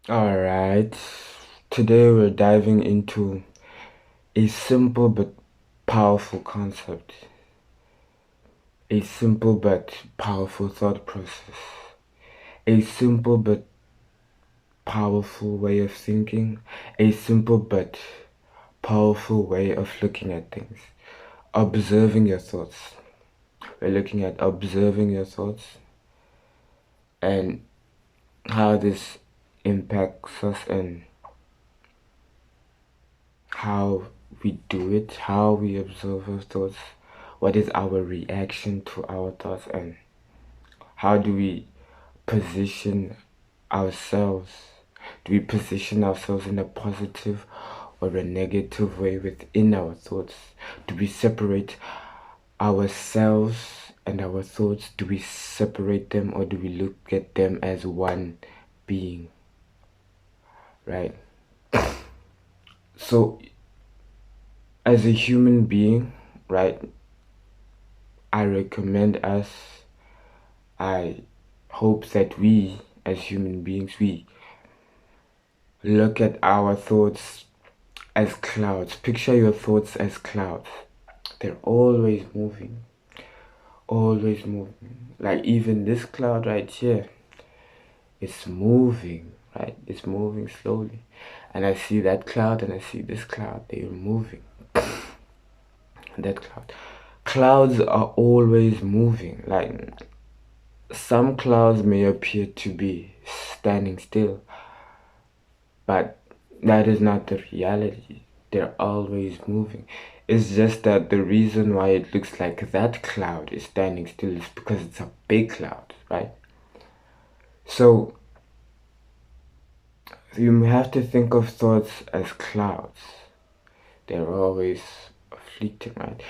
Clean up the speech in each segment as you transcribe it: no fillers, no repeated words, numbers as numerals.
All right. Today we're diving into a simple but powerful concept, a simple but powerful thought process, a simple but powerful way of thinking, a simple but powerful way of looking at things. Observing your thoughts. We're looking at observing your thoughts and how this impacts us and how we do it, how we observe our thoughts, what is our reaction to our thoughts, and how do we position ourselves? Do we position ourselves in a positive or a negative way within our thoughts? Do we separate ourselves and our thoughts? Do we separate them, or do we look at them as one being? Right? So, as a human being, right, I recommend us, I hope that we as human beings, we look at our thoughts as clouds. Picture your thoughts as clouds. They're always moving, always moving. Like even this cloud right here, it's moving, right? It's moving slowly. And I see that cloud and I see this cloud, they're moving. That cloud. Clouds are always moving. Like some clouds may appear to be standing still, but that is not the reality. They're always moving. It's just that the reason why it looks like that cloud is standing still is because it's a big cloud, right? So you have to think of thoughts as clouds. They're always fleeting, right?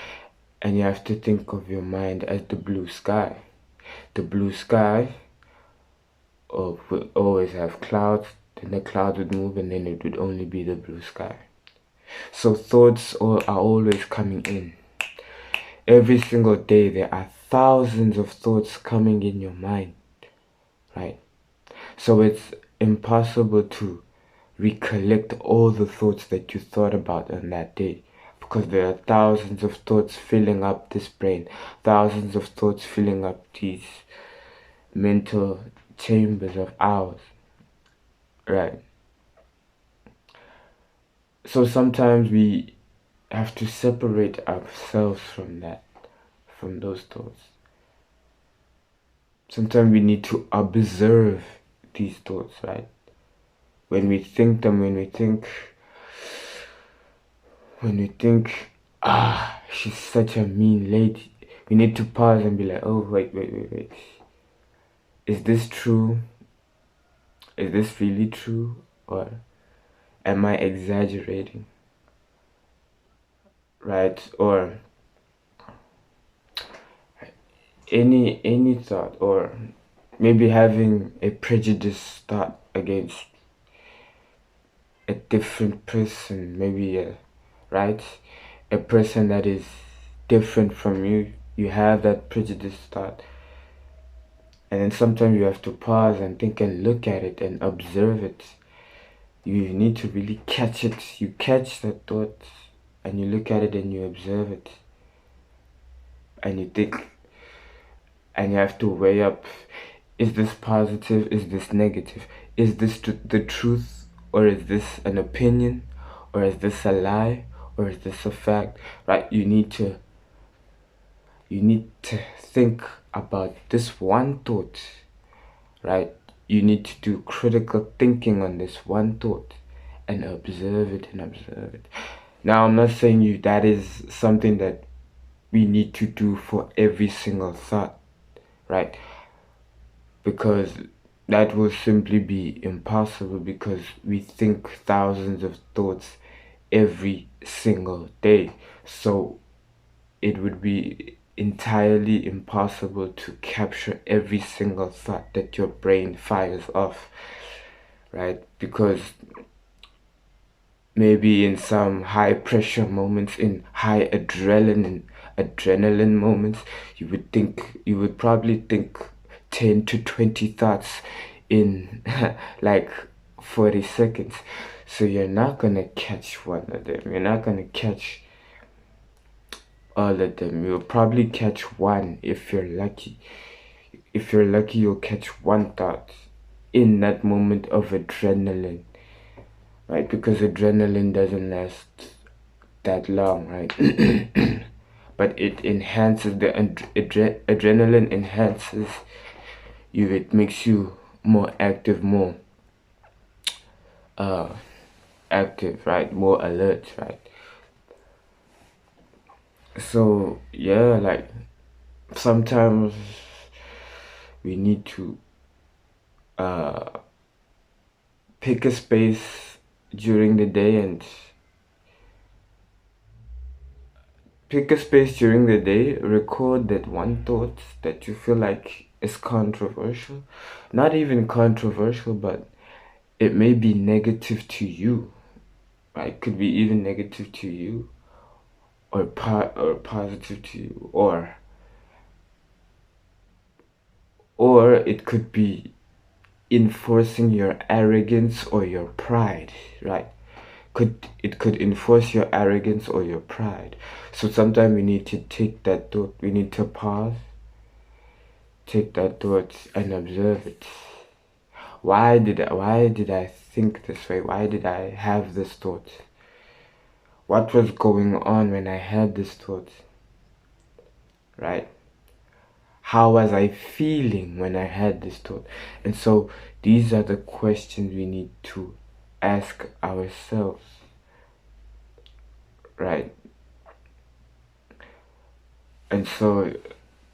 And you have to think of your mind as the blue sky. The blue sky would always have clouds, then the clouds would move and then it would only be the blue sky. So thoughts are always coming in. Every single day there are thousands of thoughts coming in your mind, right? So it's impossible to recollect all the thoughts that you thought about on that day, because there are thousands of thoughts filling up this brain, thousands of thoughts filling up these mental chambers of ours, right? So sometimes we have to separate ourselves from that, from those thoughts. Sometimes we need to observe these thoughts, right? When we think them, when we think, she's such a mean lady, we need to pause and be like, oh, wait. Is this true? Is this really true? Or am I exaggerating? Right? Or any thought, or maybe having a prejudice thought against a different person, maybe right, a person that is different from you. You have that prejudice thought, and then sometimes you have to pause and think and look at it and observe it. You need to really catch it. You catch that thought and you look at it and you observe it and you think, and you have to weigh up, is this positive, is this negative, is this the truth, or is this an opinion, or is this a lie, or is this a fact, right? You need to think about this one thought, right? You need to do critical thinking on this one thought and observe it and observe it. Now I'm not saying you that is something that we need to do for every single thought, right? Because that will simply be impossible, because we think thousands of thoughts every single day. So it would be entirely impossible to capture every single thought that your brain fires off, right? Because maybe in some high pressure moments, in high adrenaline moments, you would probably think 10 to 20 thoughts in like 40 seconds. So you're not gonna catch one of them. You're not gonna catch all of them. You'll probably catch one if you're lucky. If you're lucky, you'll catch one thought in that moment of adrenaline, right? Because adrenaline doesn't last that long, right? But it enhances the adrenaline enhances you. It makes you more active, more uh active, right? More alert, right? So yeah, like sometimes we need to uh pick a space during the day and record that one thought that you feel like is controversial. Not even controversial, but it may be negative to you, right? Could be even negative to you, or positive to you, or it could be enforcing your arrogance or your pride, right? Could enforce your arrogance or your pride. So sometimes we need to take that thought, we need to pause, take that thought and observe it. Why did I think this way? Why did I have this thought? What was going on when I had this thought? Right? How was I feeling when I had this thought? And so these are the questions we need to ask ourselves, right? And so,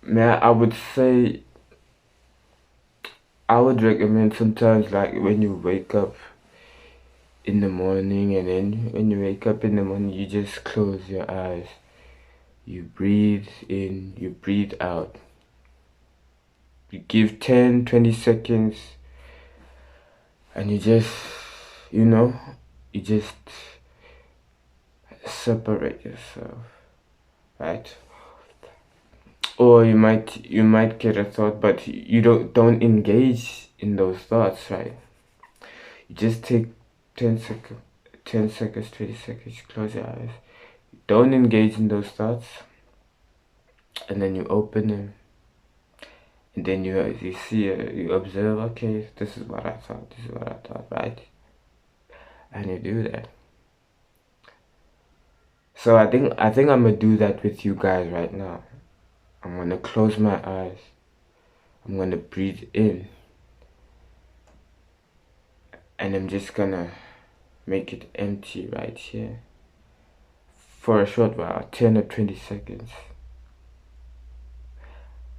man, I would say, I would recommend sometimes, like when you wake up in the morning, and then when you wake up in the morning, you just close your eyes. You breathe in, you breathe out. You give 10, 20 seconds, and you just, you just separate yourself, right? Or you might get a thought, but you don't engage in those thoughts, right? You just take 10 seconds, 10 seconds, 20 seconds, close your eyes. Don't engage in those thoughts, and then you open them, and then you see, you observe. Okay, this is what I thought. This is what I thought, right? And you do that. So I think I'm gonna do that with you guys right now. I'm gonna close my eyes. I'm gonna breathe in, and I'm just gonna make it empty right here for a short while, 10 or 20 seconds,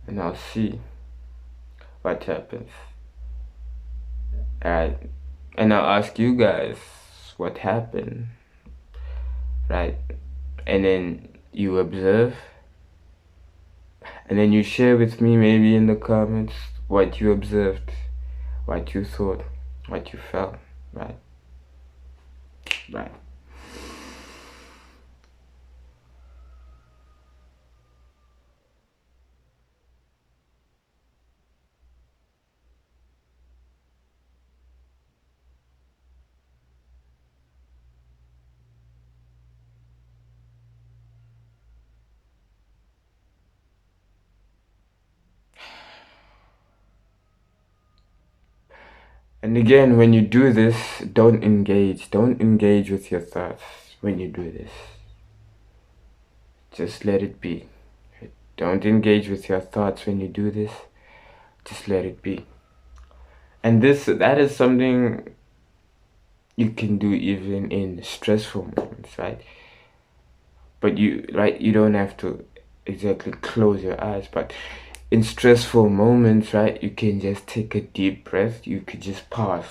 and I'll see what happens. Alright, and I'll ask you guys what happened, right? And then you observe, and then you share with me maybe in the comments what you observed, what you thought, what you felt, right? Right. And again, when you do this, don't engage. Don't engage with your thoughts when you do this. Just let it be. Don't engage with your thoughts when you do this. Just let it be. And that is something you can do even in stressful moments, right? But you don't have to exactly close your eyes, but in stressful moments, right, you can just take a deep breath. You could just pause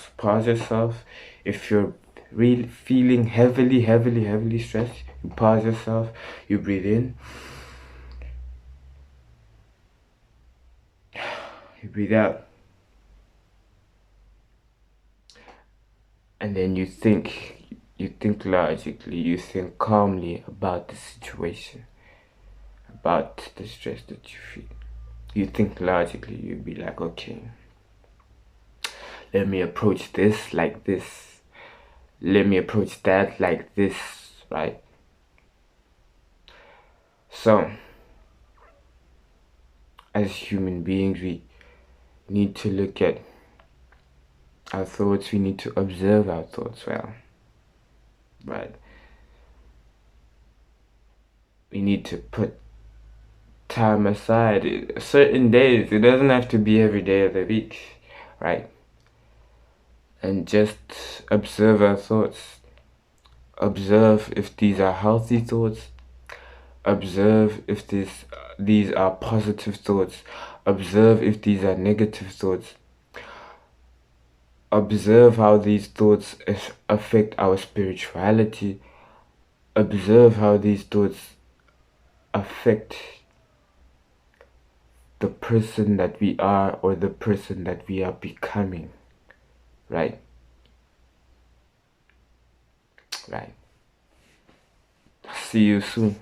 yourself. If you're really feeling heavily stressed, you pause yourself, you breathe in, you breathe out, and then you think logically, you think calmly about the situation, about the stress that you feel. You think logically, you'd be like, okay, let me approach this like this, let me approach that like this, right? So as human beings, we need to look at our thoughts, we need to observe our thoughts well, right? We need to put time aside, certain days, it doesn't have to be every day of the week, right? And just observe our thoughts. Observe if these are healthy thoughts. Observe if these are positive thoughts. Observe if these are negative thoughts. Observe how these thoughts affect our spirituality. Observe how these thoughts affect the person that we are or the person that we are becoming, right? Right. See you soon.